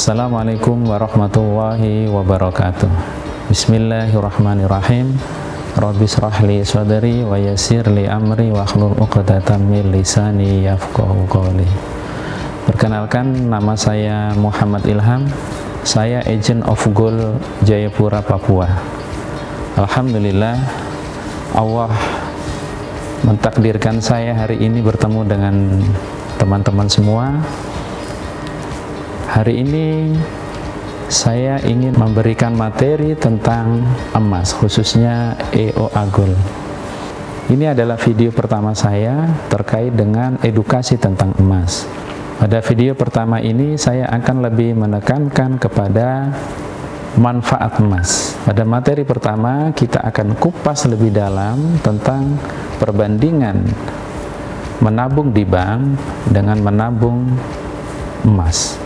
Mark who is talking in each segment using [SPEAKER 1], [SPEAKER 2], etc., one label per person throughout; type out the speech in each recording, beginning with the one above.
[SPEAKER 1] Assalamualaikum warahmatullahi wabarakatuh. Bismillahirrahmanirrahim. Rabbi shrah li sadri wa yassir li amri wa hlul 'uqdatam min lisani yafqahu qawli. Perkenalkan, nama saya Muhammad Ilham. Saya Agent of Gold Jayapura, Papua. Alhamdulillah, Allah mentakdirkan saya hari ini bertemu dengan teman-teman semua. Hari ini saya ingin memberikan materi tentang emas, khususnya EOA Gold. Ini adalah video pertama saya terkait dengan edukasi tentang emas. Pada video pertama ini saya akan lebih menekankan kepada manfaat emas. Pada materi pertama kita akan kupas lebih dalam tentang perbandingan menabung di bank dengan menabung emas.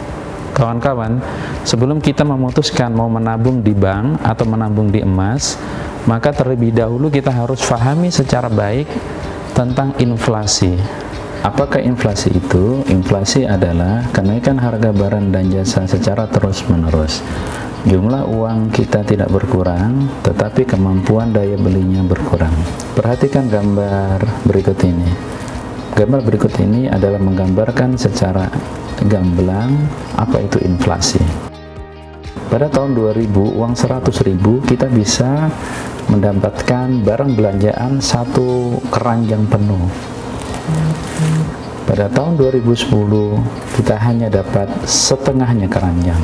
[SPEAKER 1] Kawan-kawan, sebelum kita memutuskan mau menabung di bank atau menabung di emas, maka terlebih dahulu kita harus pahami secara baik tentang inflasi. Apakah inflasi itu? Inflasi adalah kenaikan harga barang dan jasa secara terus-menerus. Jumlah uang kita tidak berkurang, tetapi kemampuan daya belinya berkurang. Perhatikan gambar berikut ini. Gambar berikut ini adalah menggambarkan secara gamblang apa itu inflasi. Pada tahun 2000, uang 100.000 kita bisa mendapatkan barang belanjaan satu keranjang penuh. Pada tahun 2010 kita hanya dapat setengahnya keranjang,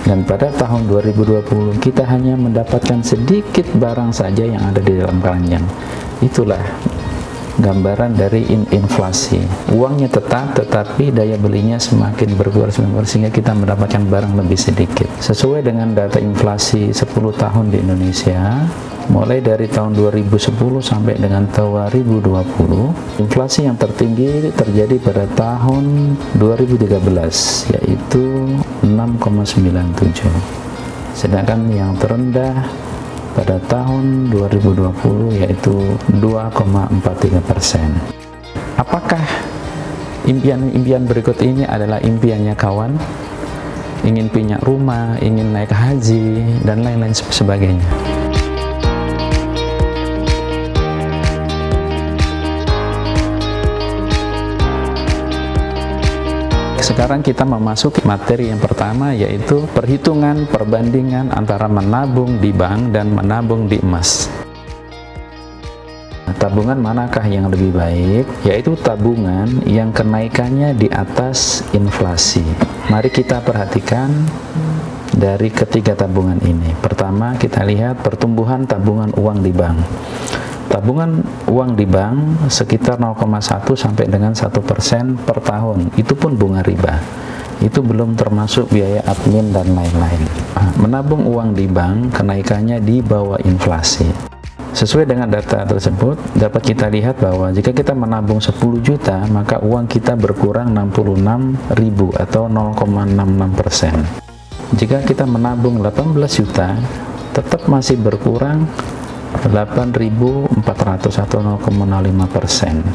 [SPEAKER 1] dan pada tahun 2020 kita hanya mendapatkan sedikit barang saja yang ada di dalam keranjang. Itulah gambaran dari inflasi. Uangnya tetap, tetapi daya belinya semakin berkurang sehingga kita mendapatkan barang lebih sedikit. Sesuai dengan data inflasi 10 tahun di Indonesia, mulai dari tahun 2010 sampai dengan tahun 2020, inflasi yang tertinggi terjadi pada tahun 2013, yaitu 6,97. Sedangkan yang terendah pada tahun 2020 yaitu 2,43%. Apakah impian-impian berikut ini adalah impiannya kawan? Ingin punya rumah, ingin naik haji, dan lain-lain sebagainya. Sekarang kita memasuki materi yang pertama, yaitu perhitungan perbandingan antara menabung di bank dan menabung di emas. Tabungan manakah yang lebih baik? Yaitu tabungan yang kenaikannya di atas inflasi. Mari kita perhatikan dari ketiga tabungan ini. Pertama, kita lihat pertumbuhan tabungan uang di bank. Tabungan uang di bank sekitar 0,1 sampai dengan 1% per tahun. Itu pun bunga riba. Itu belum termasuk biaya admin dan lain-lain. Menabung uang di bank kenaikannya di bawah inflasi. Sesuai dengan data tersebut, dapat kita lihat bahwa jika kita menabung 10 juta, maka uang kita berkurang 66.000 atau 0,66%. Jika kita menabung 18 juta, tetap masih berkurang 8.400 atau 0,05%.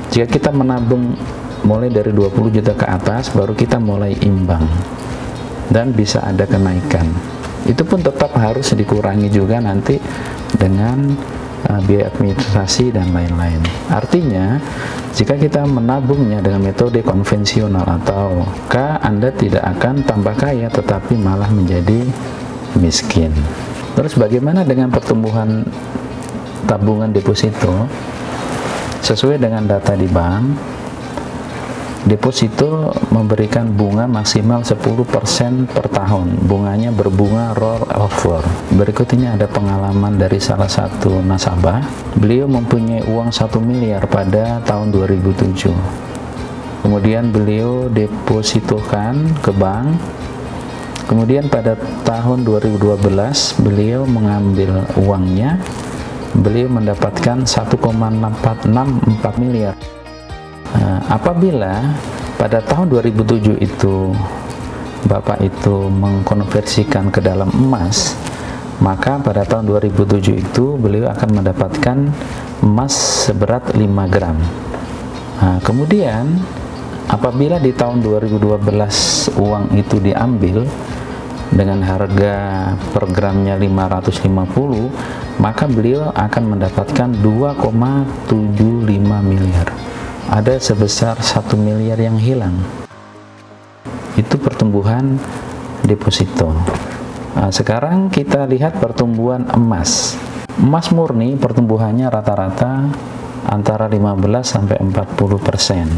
[SPEAKER 1] Jika kita menabung mulai dari 20 juta ke atas, baru kita mulai imbang dan bisa ada kenaikan. Itu pun tetap harus dikurangi juga nanti dengan biaya administrasi dan lain-lain. Artinya, jika kita menabungnya dengan metode konvensional atau Anda tidak akan tambah kaya, tetapi malah menjadi miskin. Terus bagaimana dengan pertumbuhan tabungan deposito? Sesuai dengan data di bank, deposito memberikan bunga maksimal 10% per tahun. Bunganya berbunga roll over. Berikut ini ada pengalaman dari salah satu nasabah. Beliau mempunyai uang 1 miliar pada tahun 2007. Kemudian beliau depositokan ke bank. Kemudian pada tahun 2012 beliau mengambil uangnya, beliau mendapatkan 1,464 miliar. Apabila pada tahun 2007 itu Bapak itu mengkonversikan ke dalam emas, maka pada tahun 2007 itu beliau akan mendapatkan emas seberat 5 gram. Kemudian apabila di tahun 2012 uang itu diambil dengan harga per gramnya 550, maka beliau akan mendapatkan 2,75 miliar. Ada sebesar 1 miliar yang hilang. Itu pertumbuhan deposito. Nah, sekarang kita lihat pertumbuhan emas. Emas murni pertumbuhannya rata-rata antara 15 sampai 40%.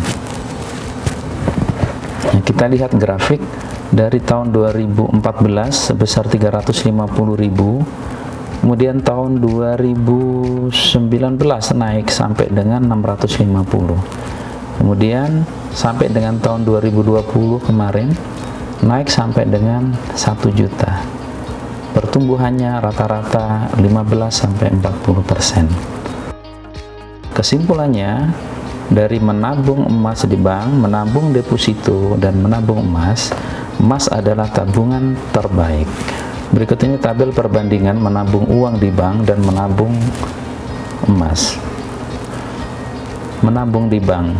[SPEAKER 1] Nah, kita lihat grafik dari tahun 2014 sebesar 350.000, kemudian tahun 2019 naik sampai dengan 650, kemudian sampai dengan tahun 2020 kemarin naik sampai dengan 1 juta. Pertumbuhannya rata-rata 15 sampai 40%. Kesimpulannya, dari menabung emas di bank, menabung deposito, dan menabung emas, emas adalah tabungan terbaik. Berikut ini tabel perbandingan menabung uang di bank dan menabung emas. Menabung di bank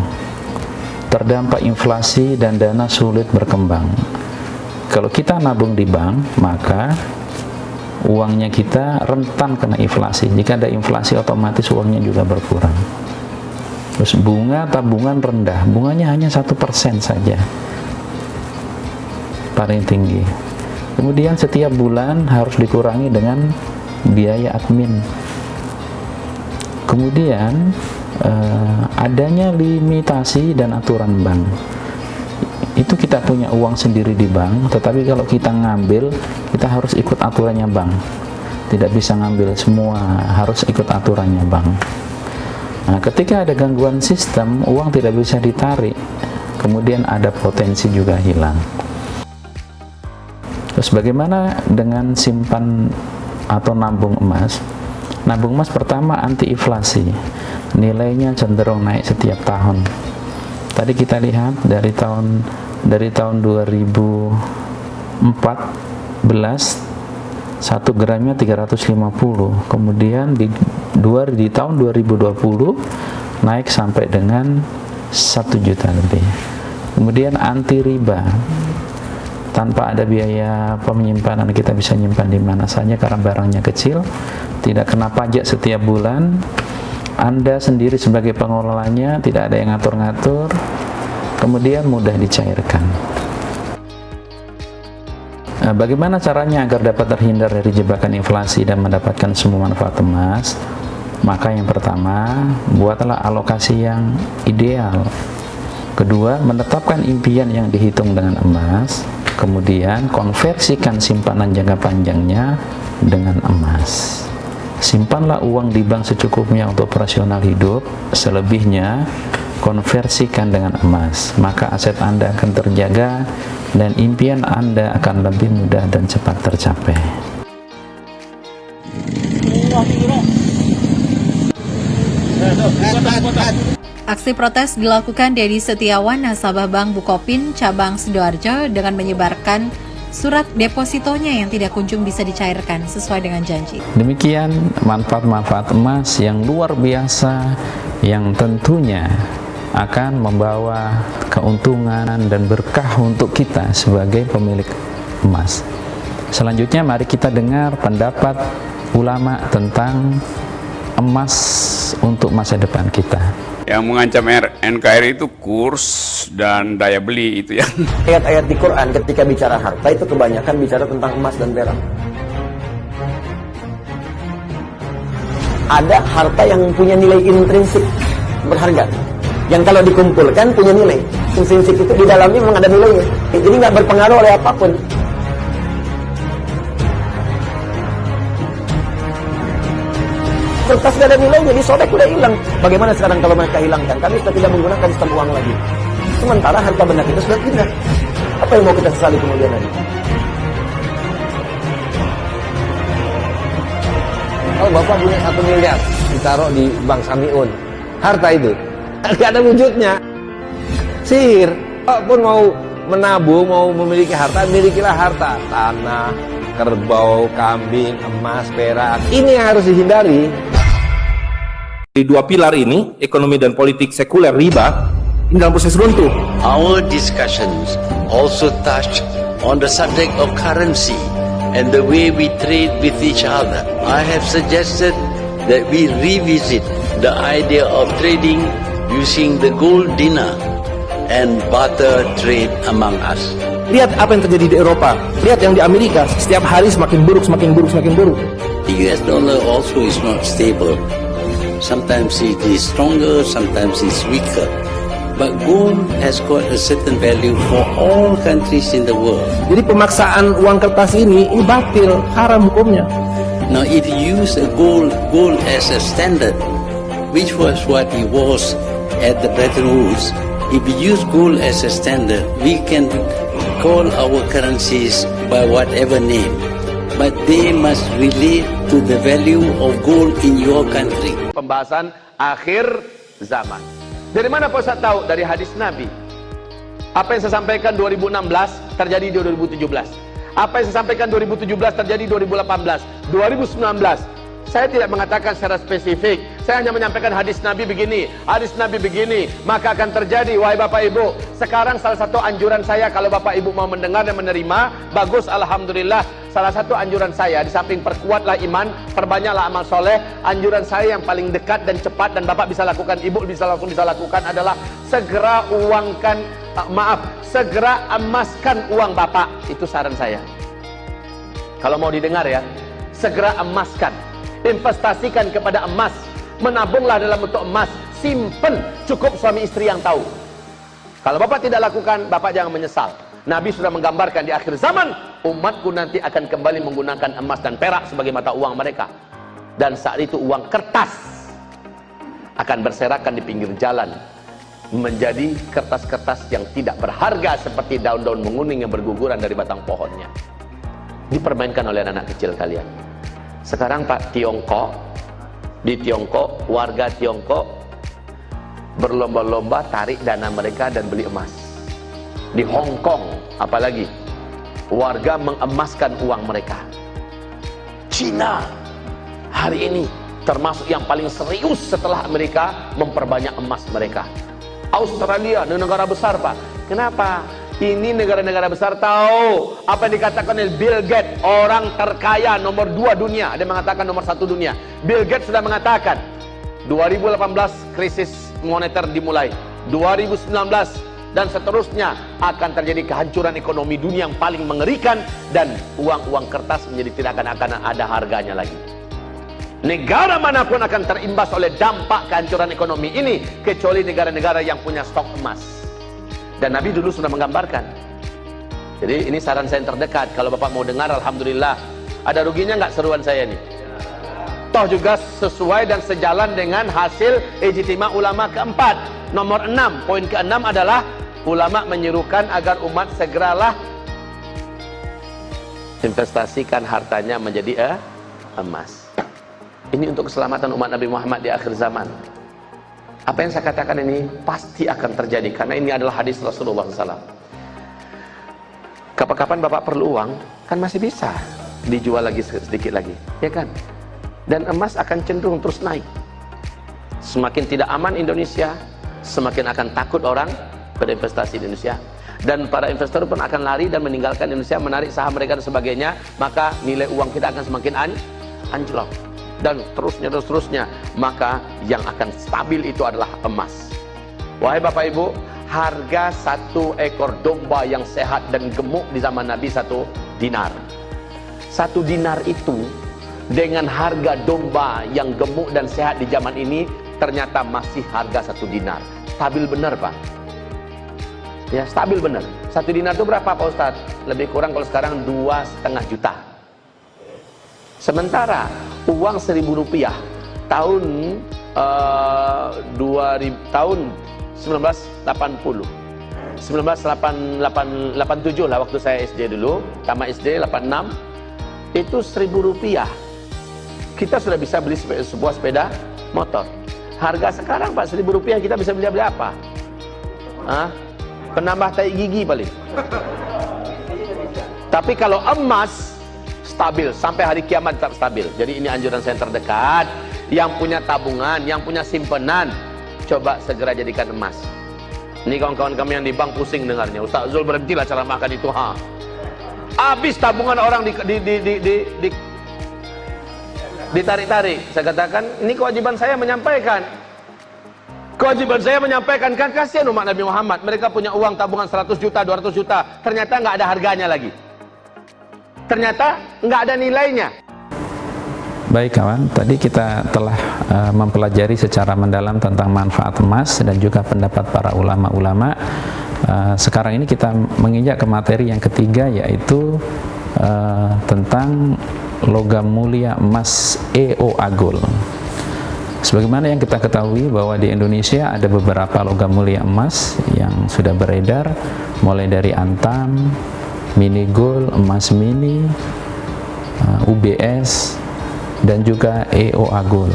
[SPEAKER 1] terdampak inflasi dan dana sulit berkembang. Kalau kita nabung di bank, maka uangnya kita rentan kena inflasi. Jika ada inflasi, otomatis uangnya juga berkurang. Terus bunga tabungan rendah, bunganya hanya 1% saja, paling tinggi. Kemudian setiap bulan harus dikurangi dengan biaya admin. Kemudian adanya limitasi dan aturan bank. Itu kita punya uang sendiri di bank, tetapi kalau kita ngambil, kita harus ikut aturannya bank. Tidak bisa ngambil semua, harus ikut aturannya bank. Nah, ketika ada gangguan sistem, uang tidak bisa ditarik, kemudian ada potensi juga hilang. Terus bagaimana dengan simpan atau nabung emas? Nabung emas pertama anti inflasi, nilainya cenderung naik setiap tahun. Tadi kita lihat dari tahun 2014 1 gramnya 350, kemudian di tahun 2020 naik sampai dengan 1 juta lebih. Kemudian anti riba, tanpa ada biaya penyimpanan, kita bisa nyimpan di mana saja karena barangnya kecil, tidak kena pajak setiap bulan. Anda sendiri sebagai pengelolanya, tidak ada yang ngatur-ngatur, kemudian mudah dicairkan. Nah, bagaimana caranya agar dapat terhindar dari jebakan inflasi dan mendapatkan semua manfaat emas? Maka yang pertama, buatlah alokasi yang ideal. Kedua, menetapkan impian yang dihitung dengan emas. Kemudian, konversikan simpanan jangka panjangnya dengan emas. Simpanlah uang di bank secukupnya untuk operasional hidup, selebihnya konversikan dengan emas. Maka aset Anda akan terjaga dan impian Anda akan lebih mudah dan cepat tercapai.
[SPEAKER 2] Aksi protes dilakukan Dedi Setiawan, nasabah Bank Bukopin cabang Sidoarjo, dengan menyebarkan surat depositonya yang tidak kunjung bisa dicairkan sesuai dengan janji.
[SPEAKER 1] Demikian manfaat-manfaat emas yang luar biasa, yang tentunya akan membawa keuntungan dan berkah untuk kita sebagai pemilik emas. Selanjutnya mari kita dengar pendapat ulama tentang emas untuk masa depan kita.
[SPEAKER 3] Yang mengancam NKRI itu kurs dan daya beli itu ya.
[SPEAKER 4] Ayat-ayat di Quran ketika bicara harta itu kebanyakan bicara tentang emas dan perak. Ada harta yang punya nilai intrinsik berharga, yang kalau dikumpulkan punya nilai. Intrinsik itu di dalamnya memang ada nilainya, jadi nggak berpengaruh oleh apapun. Kertas gak ada nilainya, disobek udah hilang. Bagaimana sekarang kalau mereka hilangkan? Kami sudah tidak menggunakan sistem uang lagi. Sementara harta benda kita sudah pindah. Apa yang mau kita sesali kemudian hari? Kalau Bapak punya 1 miliar ditaruh di Bank Samiun, harta itu gak ada wujudnya. Sihir. Walaupun mau menabung, mau memiliki harta, milikilah harta. Tanah, kerbau, kambing, emas, perak. Ini yang harus dihindari.
[SPEAKER 5] Di dua pilar ini, ekonomi dan politik sekuler riba, Ini dalam proses runtuh.
[SPEAKER 6] Our discussions also touched on the subject of currency and the way we trade with each other. I have suggested that we revisit the idea of trading using the gold dinar and barter trade among us.
[SPEAKER 5] Lihat apa yang terjadi di Eropa. Lihat yang di Amerika. Setiap hari semakin buruk, semakin buruk, semakin buruk.
[SPEAKER 6] The US dollar also is not stable. Sometimes it is stronger, sometimes it's weaker. But gold has got a certain value for all countries in the world.
[SPEAKER 5] Jadi pemaksaan uang kertas ini batil, haram hukumnya.
[SPEAKER 6] Now if you use a gold as a standard, which was what it was at the Bretton Woods, if we use gold as a standard, we can call our currencies by whatever name, but they must relate to the value of gold in your country.
[SPEAKER 4] Pembahasan akhir zaman. Dari mana Pak Ustaz tahu? Dari hadis Nabi. Apa yang saya sampaikan 2016 terjadi di 2017. Apa yang saya sampaikan 2017 terjadi 2018, 2019. Saya tidak mengatakan secara spesifik. Saya hanya menyampaikan hadis Nabi begini, hadis Nabi begini, maka akan terjadi. Wahai Bapak Ibu, sekarang salah satu anjuran saya, kalau Bapak Ibu mau mendengar dan menerima, bagus, alhamdulillah. Salah satu anjuran saya, di samping perkuatlah iman, perbanyaklah amal soleh, anjuran saya yang paling dekat dan cepat dan Bapak bisa lakukan, Ibu bisa lakukan adalah segera segera emaskan uang Bapak. Itu saran saya. Kalau mau didengar ya, segera emaskan. Investasikan kepada emas, menabunglah dalam bentuk emas, simpen, cukup suami istri yang tahu. Kalau Bapak tidak lakukan, Bapak jangan menyesal. Nabi sudah menggambarkan di akhir zaman, umatku nanti akan kembali menggunakan emas dan perak sebagai mata uang mereka. Dan saat itu uang kertas akan berserakan di pinggir jalan, menjadi kertas-kertas yang tidak berharga seperti daun-daun menguning yang berguguran dari batang pohonnya. Dipermainkan oleh anak kecil kalian. Sekarang Pak, di Tiongkok, warga Tiongkok berlomba-lomba tarik dana mereka dan beli emas. Di Hong Kong, apalagi warga mengemaskan uang mereka. Cina hari ini termasuk yang paling serius setelah Amerika memperbanyak emas mereka. Australia, negara besar Pak. Kenapa? Ini negara-negara besar tahu apa yang dikatakan oleh Bill Gates, orang terkaya nomor 2 dunia. Ada yang mengatakan nomor 1 dunia. Bill Gates sudah mengatakan 2018 krisis moneter dimulai, 2019 dan seterusnya akan terjadi kehancuran ekonomi dunia yang paling mengerikan, dan uang-uang kertas menjadi tidak akan ada harganya lagi. Negara manapun akan terimbas oleh dampak kehancuran ekonomi ini, kecuali negara-negara yang punya stok emas. Dan Nabi dulu sudah menggambarkan. Jadi ini saran saya yang terdekat. Kalau Bapak mau dengar, alhamdulillah. Ada ruginya nggak seruan saya nih? Toh juga sesuai dan sejalan dengan hasil ijtima ulama keempat. Nomor 6, poin ke-6 adalah ulama menyerukan agar umat segeralah investasikan hartanya menjadi emas. Ini untuk keselamatan umat Nabi Muhammad di akhir zaman. Apa yang saya katakan ini pasti akan terjadi, karena ini adalah hadis Rasulullah SAW. Kapan-kapan Bapak perlu uang, kan masih bisa dijual lagi sedikit lagi, ya kan? Dan emas akan cenderung terus naik. Semakin tidak aman Indonesia, semakin akan takut orang berinvestasi di Indonesia. Dan para investor pun akan lari dan meninggalkan Indonesia, menarik saham mereka dan sebagainya. Maka nilai uang kita akan semakin anjlok. Dan terusnya, maka yang akan stabil itu adalah emas. Wahai Bapak Ibu, harga 1 ekor domba yang sehat dan gemuk di zaman Nabi 1 dinar. 1 dinar itu dengan harga domba yang gemuk dan sehat di zaman ini ternyata masih harga 1 dinar. Stabil benar Pak. Ya, stabil benar. 1 dinar itu berapa Pak Ustadz? Lebih kurang kalau sekarang 2,5 juta. Sementara uang Rp1.000 tahun 1980, 1987 lah, waktu saya SD dulu, tamat SD 86, itu Rp1.000. Kita sudah bisa beli sebuah sepeda motor. Harga sekarang Pak, Rp1.000 kita bisa beli apa? Penambah tai gigi paling. Tapi kalau emas stabil, sampai hari kiamat tetap stabil. Jadi ini anjuran saya yang terdekat. Yang punya tabungan, yang punya simpenan, coba segera jadikan emas. Ini kawan-kawan kami yang di bank pusing dengarnya. Ustaz Zul berhentilah ceramahkan itu. Habis tabungan orang ditarik-tarik. Saya katakan, ini kewajiban saya menyampaikan. Kewajiban saya menyampaikan, kan kasihan umat Nabi Muhammad. Mereka punya uang tabungan 100 juta, 200 juta. Ternyata nggak ada harganya lagi. Ternyata nggak ada nilainya.
[SPEAKER 1] Baik kawan, tadi kita telah mempelajari secara mendalam tentang manfaat emas dan juga pendapat para ulama-ulama. Sekarang ini kita menginjak ke materi yang ketiga, yaitu tentang logam mulia emas EO Agul. Sebagaimana yang kita ketahui bahwa di Indonesia ada beberapa logam mulia emas yang sudah beredar, mulai dari antam, mini gold, emas mini, UBS, dan juga EO Agul.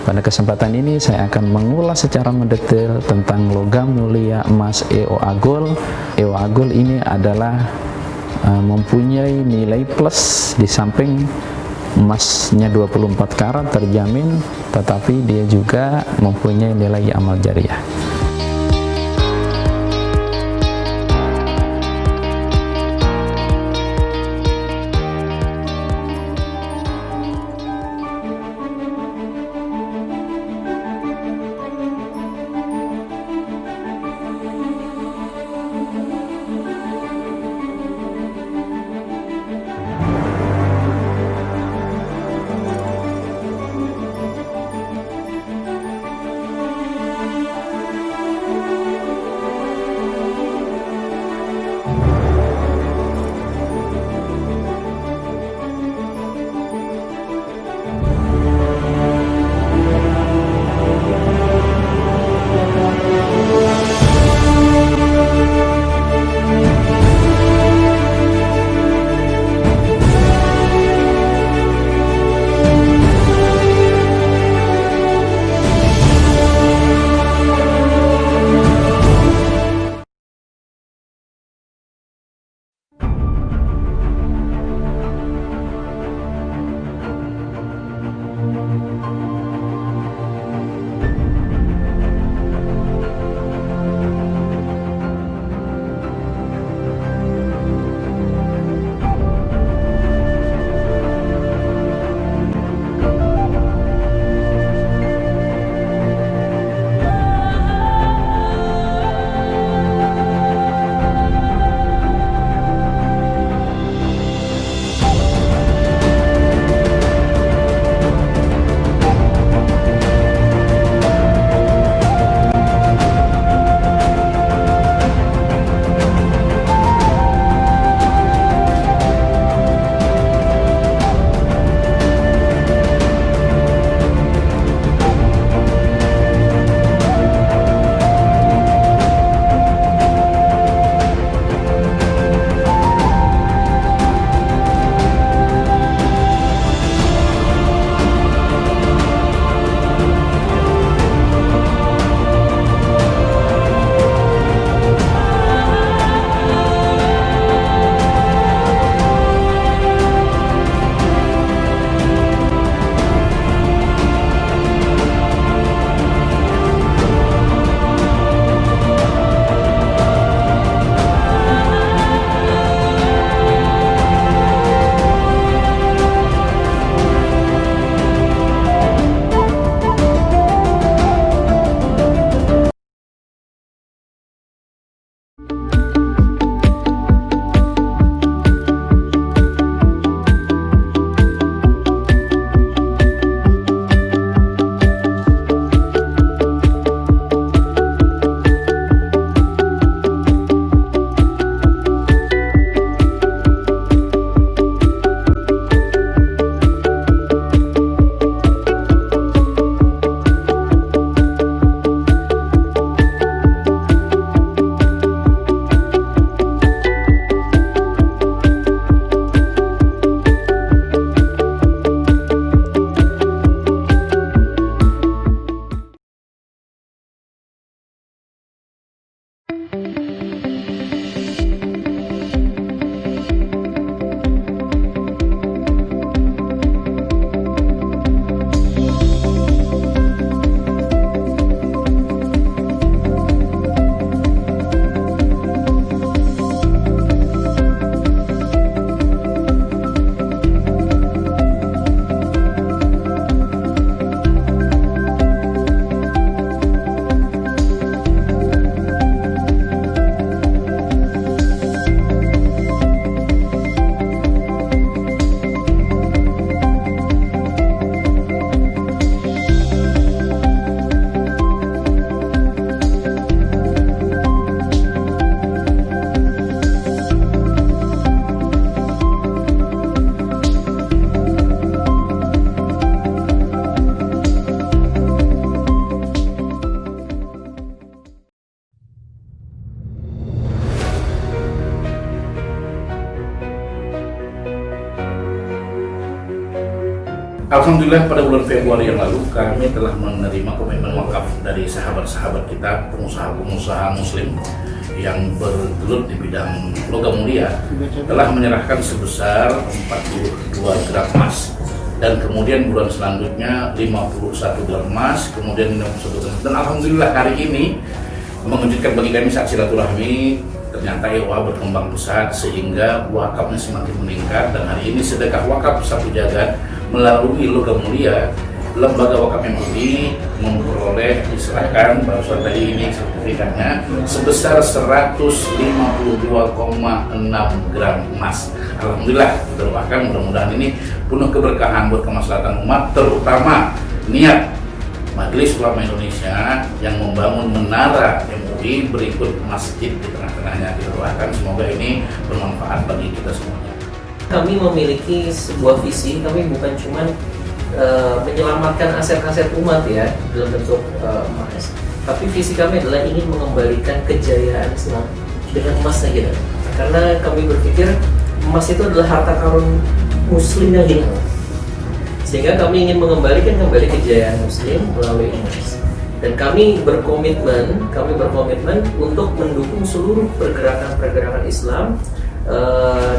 [SPEAKER 1] Pada kesempatan ini saya akan mengulas secara mendetail tentang logam mulia emas EO Agul. EO Agul ini adalah mempunyai nilai plus, di samping emasnya 24 karat terjamin, tetapi dia juga mempunyai nilai amal jariah.
[SPEAKER 7] Alhamdulillah pada bulan Februari yang lalu kami telah menerima komitmen wakaf dari sahabat-sahabat kita, pengusaha-pengusaha muslim yang bergelut di bidang logam mulia, telah menyerahkan sebesar 42 gram emas, dan kemudian bulan selanjutnya 51 gram emas, kemudian 51 gram, dan alhamdulillah hari ini mengejutkan bagi kami saat silaturahmi, ternyata EOA berkembang pesat sehingga wakafnya semakin meningkat, dan hari ini sedekah wakaf satu jagat melalui logam mulia lembaga wakaf MUI memperoleh, diserahkan barusan tadi ini sertifikatnya sebesar 152,6 gram emas. Alhamdulillah, doakan mudah-mudahan ini penuh keberkahan buat kemaslahatan umat, terutama niat Majelis Ulama Indonesia yang membangun menara MUI berikut masjid di tengah-tengahnya. Kita doakan semoga ini bermanfaat bagi kita semuanya.
[SPEAKER 8] Kami memiliki sebuah visi, kami bukan cuma menyelamatkan aset-aset umat ya dalam bentuk emas, tapi visi kami adalah ingin mengembalikan kejayaan Islam dengan emas saja. Karena kami berpikir emas itu adalah harta karun muslim yang hilang, sehingga kami ingin mengembalikan kembali kejayaan muslim melalui emas. Dan kami berkomitmen untuk mendukung seluruh pergerakan Islam,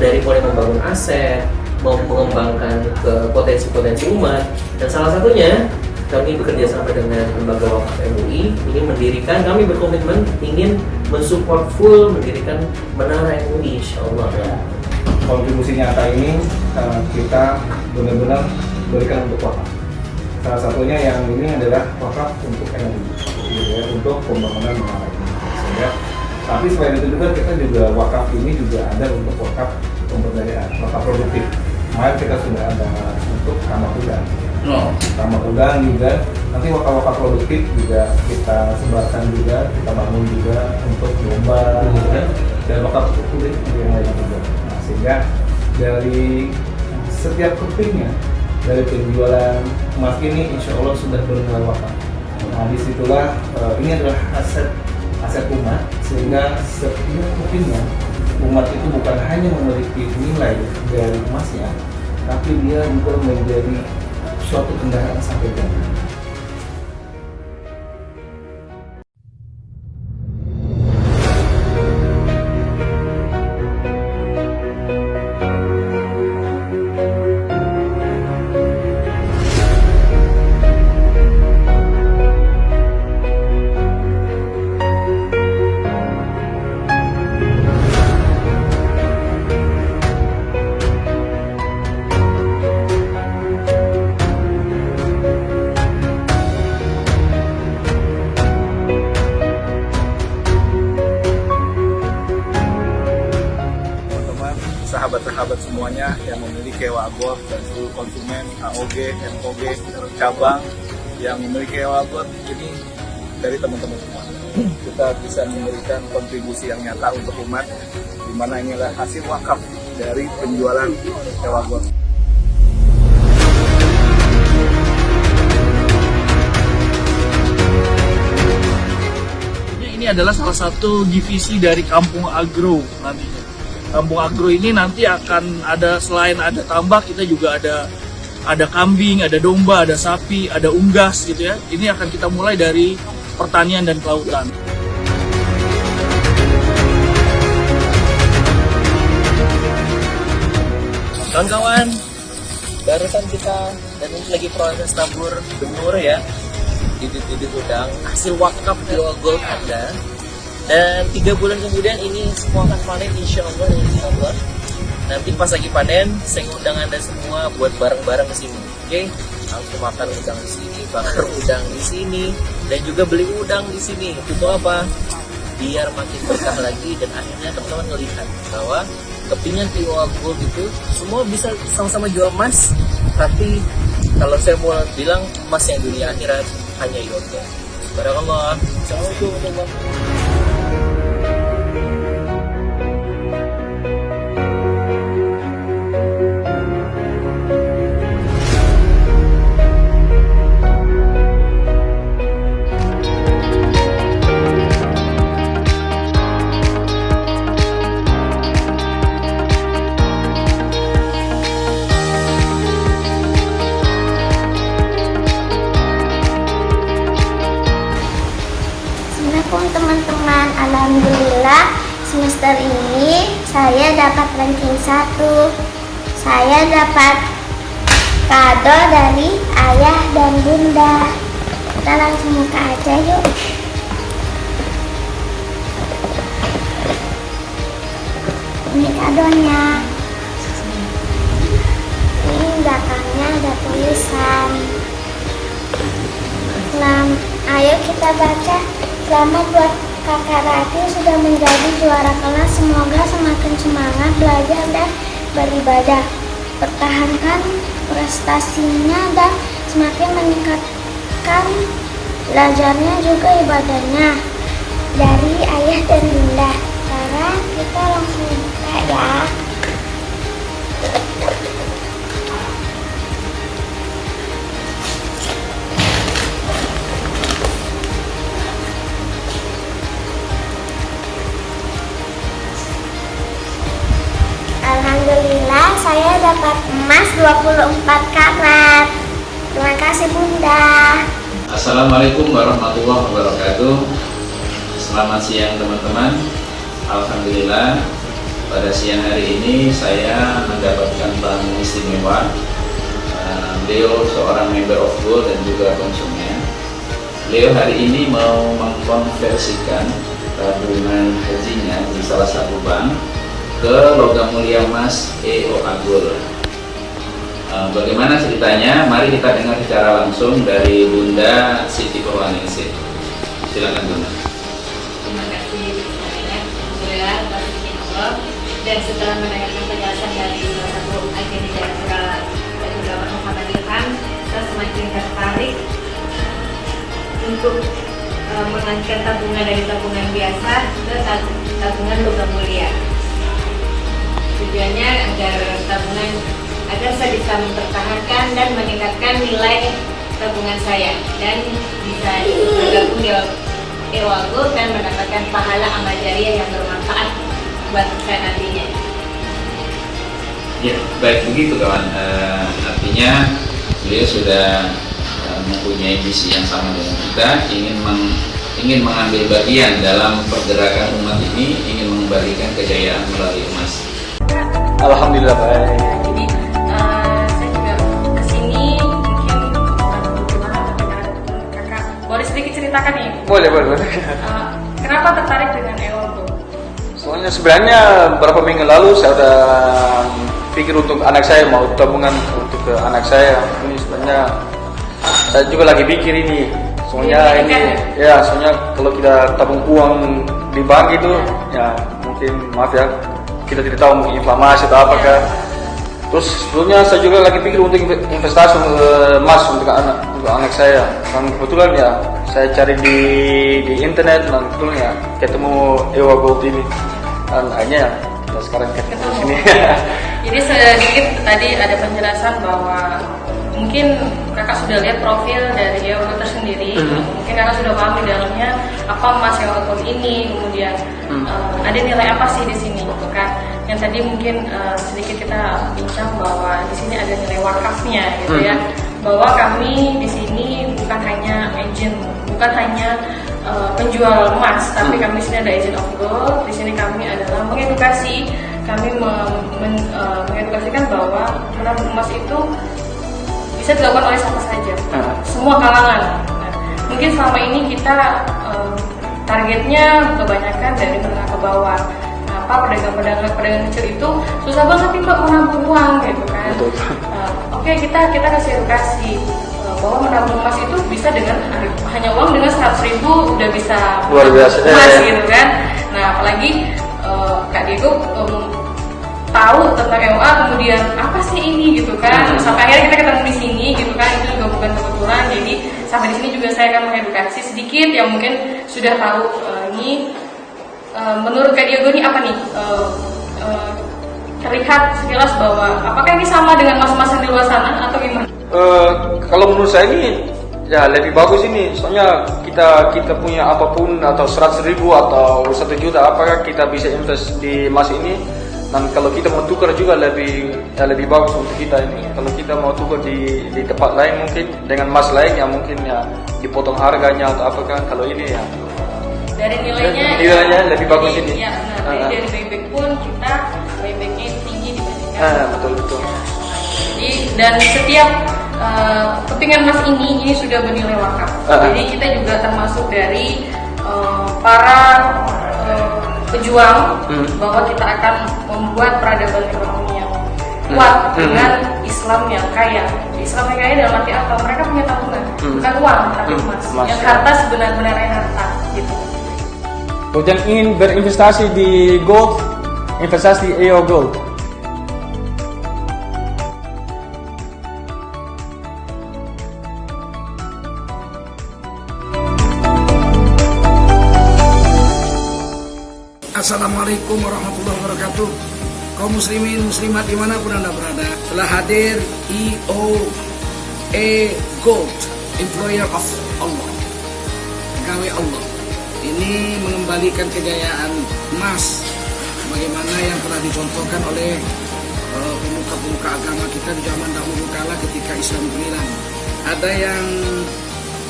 [SPEAKER 8] dari mulai membangun aset, mengembangkan ke potensi-potensi umat, dan salah satunya kami bekerja sama dengan lembaga wakaf MUI kami berkomitmen ingin mensupport full mendirikan menara MUI, insyaallah.
[SPEAKER 5] Kontribusi nyata ini kita benar-benar berikan untuk wakaf. Salah satunya yang ini adalah wakaf untuk MUI, gitu ya, untuk pembangunan menara ini. Sehingga, tapi selain itu juga kita juga wakaf ini juga ada untuk wakaf pemberdayaan, wakaf produktif. Kemarin kita sudah ada untuk tambak udang. Tambak udang juga, nanti wakaf-wakaf produktif juga kita sebarkan juga, kita bangun juga untuk domba, gitu kan, dan wakaf produktif yang lain juga. Nah, sehingga dari setiap kepingnya, dari penjualan emas ini, insya Allah sudah bernilai wakaf. Nah, disitulah ini adalah aset umat, sehingga setiap kepingnya umat itu bukan hanya memiliki nilai dari emasnya, tapi dia juga menjadi suatu kendaraan sampai jannah.
[SPEAKER 9] sahabat-sahabat semuanya yang memiliki EOA Gold dan seluruh konsumen AOG, MOG, cabang yang memiliki EOA Gold ini dari teman-teman semua. Kita bisa memberikan kontribusi yang nyata untuk umat, di mana ini adalah hasil wakaf dari penjualan EOA Gold.
[SPEAKER 10] Ini adalah salah satu divisi dari Kampung Agro nantinya. Kampung Agro ini nanti akan ada, selain ada tambak, kita juga ada kambing, ada domba, ada sapi, ada unggas gitu ya. Ini akan kita mulai dari pertanian dan kelautan.
[SPEAKER 8] Kawan-kawan, barusan kita dan ini lagi proses tabur benur ya, bibit-bibit udang hasil wakaf EOA Gold Anda. Dan 3 bulan kemudian ini semua akan panen, insya Allah. Nanti pas lagi panen, saya ngundang Anda semua buat bareng-bareng ke sini, oke? Langsung makan udang di sini, bakar udang di sini, dan juga beli udang di sini. Itu apa? Biar makin berkah lagi, dan akhirnya teman-teman melihat bahwa kepingan EOA Gold itu semua bisa sama-sama jual emas, tapi kalau saya mau bilang emas yang dunia akhirat hanya EOA Gold. Barakallah. Assalamualaikum.
[SPEAKER 11] semoga semester ini saya dapat ranking 1. Saya dapat kado dari ayah dan bunda. Kita langsung buka aja yuk. Ini kadonya. Ini belakangnya ada tulisan. Ayo kita baca. Selamat buat Kakak Rati sudah menjadi juara kelas. Semoga semakin semangat belajar dan beribadah. Pertahankan prestasinya dan semakin meningkatkan belajarnya juga ibadahnya. Dari ayah dan bunda. Sekarang kita langsung buka ya. Alhamdulillah saya dapat emas 24 karat. Terima kasih Bunda.
[SPEAKER 1] Assalamualaikum warahmatullahi wabarakatuh. Selamat siang teman-teman. Alhamdulillah pada siang hari ini saya mendapatkan tamu istimewa. Beliau seorang member of gold dan juga konsumen. Beliau hari ini mau mengkonversikan tabungan hajinya di salah satu bank ke logam mulia emas EO Agul. Bagaimana ceritanya? Mari kita dengar secara langsung dari Bunda Siti Purwaningsih. Silakan Bunda.
[SPEAKER 12] Terima kasih Alhamdulillah Allah. Dan setelah mendengarkan penjelasan dari salah satu agen di Jayapura dan juga Muhammad Ilham, saya semakin tertarik untuk mengalihkan tabungan dari tabungan biasa ke tabungan logam mulia. Tujuannya agar saya bisa mempertahankan dan meningkatkan nilai tabungan saya dan bisa bergabung di EO Agul dan mendapatkan pahala amal jariah yang bermanfaat buat saya nantinya.
[SPEAKER 1] Ya, baik begitu kawan. Artinya beliau sudah mempunyai visi yang sama dengan kita, ingin mengambil bagian dalam pergerakan umat ini, ingin mengembalikan kejayaan melalui emas.
[SPEAKER 9] Alhamdulillah baik.
[SPEAKER 12] Jadi saya juga kesini mungkin kakak boleh sedikit ceritakan nih.
[SPEAKER 9] Boleh.
[SPEAKER 12] Kenapa tertarik dengan EO Agul?
[SPEAKER 9] Soalnya sebenarnya beberapa minggu lalu saya udah pikir untuk anak saya, mau tabungan untuk ke anak saya. Ini sebenarnya saya juga lagi pikir ini. Soalnya soalnya kalau kita tabung uang di bank itu ya mungkin maaf ya, kita tidak tahu mungkin inflamasi atau apakah. Terus sebelumnya saya juga lagi pikir untuk investasi emas untuk anak saya. Dan kebetulan ya saya cari di internet dan kebetulan ya ketemu EO Gold ini. Dan akhirnya ya kita sekarang ketemu di sini.
[SPEAKER 12] Jadi sedikit tadi ada penjelasan bahwa mungkin kakak sudah lihat profil dari EO Agul tersendiri, mungkin kakak sudah paham di dalamnya apa emas EO Agul ini, kemudian ada nilai apa sih di sini, gitu kan? Yang tadi mungkin sedikit kita bincang bahwa di sini ada nilai wakafnya, gitu ya, bahwa kami di sini bukan hanya agent, bukan hanya penjual emas, tapi kami di sini ada agent of gold. Di sini kami adalah mengedukasi, kami mengedukasikan bahwa menabung emas itu bisa dilakukan oleh siapa saja, semua kalangan. Nah, mungkin selama ini kita targetnya kebanyakan dari menengah ke bawah. Nah, pedagang kecil itu susah banget nih Mbak menabung uang, gitu kan. Oke, kita kasih edukasi bahwa menabung emas itu bisa dengan hanya uang dengan 100.000 udah bisa
[SPEAKER 9] luar biasa
[SPEAKER 12] emas, gitu kan. Nah, apalagi Kak Diego tahu tentang EOA, kemudian apa sih ini, gitu kan, sampai akhirnya kita ketemu di sini, gitu kan. Itu juga bukan kebetulan. Jadi sampai di sini juga saya akan mengedukasi sedikit yang mungkin sudah tahu ini. Menurut Kak Diego ini apa nih, terlihat sekilas bahwa apakah ini sama dengan mas-mas yang di luar sana atau gimana?
[SPEAKER 9] Kalau menurut saya ini ya lebih bagus ini, soalnya kita punya apapun atau 100.000 atau 1 juta, apakah kita bisa invest di emas ini? Dan kalau kita mau tukar juga lebih bagus untuk kita ini. Kalau kita mau tukar di tempat lain mungkin dengan emas lain ya mungkin ya dipotong harganya atau apa kan. Kalau ini ya
[SPEAKER 12] dari nilainya
[SPEAKER 13] lebih bagus ini.
[SPEAKER 12] Iya benar. Jadi dari buyback pun kita buybacknya tinggi dibandingkan.
[SPEAKER 13] Betul.
[SPEAKER 12] Jadi dan setiap kepingan emas ini sudah bernilai wakaf. Jadi kita juga termasuk dari para pejuang bahwa kita akan membuat peradaban ekonomi yang kuat dengan Islam yang kaya. Islam yang kaya dalam arti apa? Mereka punya tabungan, bukan uang tapi emas. Yang harta sebenar-benarnya harta gitu.
[SPEAKER 13] Kemudian ingin berinvestasi di gold, investasi di EO Gold.
[SPEAKER 14] Assalamualaikum warahmatullahi wabarakatuh. Kaum muslimin muslimat dimanapun Anda berada, telah hadir EOA Gold, Employer of Allah, pegawai Allah. Ini mengembalikan kejayaan emas bagaimana yang telah dicontohkan oleh pemuka-pemuka agama kita di zaman dahulu kala ketika Islam gemilang. Ada yang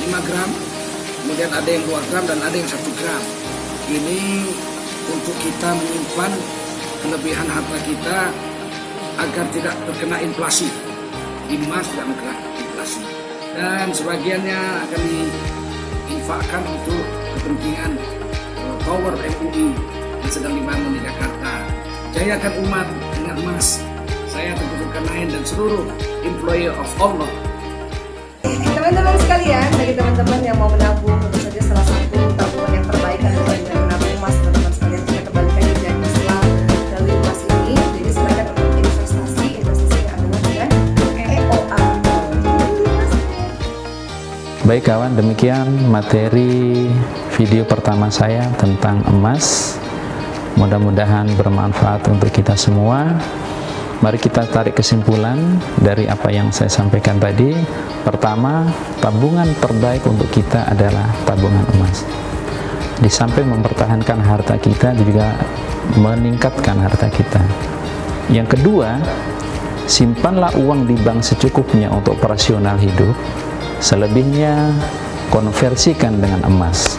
[SPEAKER 14] 5 gram, kemudian ada yang 2 gram dan ada yang 1 gram. Ini untuk kita menyimpan kelebihan harta kita agar tidak terkena inflasi. Emas tidak terkena inflasi. Dan sebagiannya akan diinfakkan untuk kepentingan Tower MUI yang sedang dibangun di Jakarta. Jayakan umat dengan emas. Saya Tengku Zulkarnain dan seluruh employer of Allah.
[SPEAKER 15] Teman-teman sekalian, bagi teman-teman yang mau menabung, tentu saja salah satu tabungan yang terbaik adalah dengan menabung emas. Teman-teman sekalian, kita kembalikan kejayaan Islam melalui emas ini. Jadi silakan untuk investasinya adalah dengan EOA.
[SPEAKER 1] Baik kawan, demikian materi video pertama saya tentang emas. Mudah-mudahan bermanfaat untuk kita semua. Mari kita tarik kesimpulan dari apa yang saya sampaikan tadi. Pertama, tabungan terbaik untuk kita adalah tabungan emas. Di samping mempertahankan harta kita, juga meningkatkan harta kita. Yang kedua, simpanlah uang di bank secukupnya untuk operasional hidup. Selebihnya konversikan dengan emas.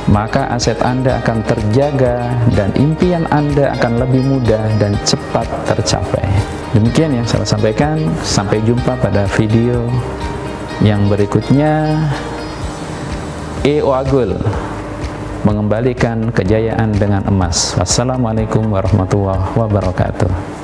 [SPEAKER 1] Maka aset Anda akan terjaga dan impian Anda akan lebih mudah dan cepat tercapai. Demikian yang saya sampaikan. Sampai jumpa pada video yang berikutnya. EOA Gold mengembalikan kejayaan dengan emas. Wassalamualaikum warahmatullahi wabarakatuh.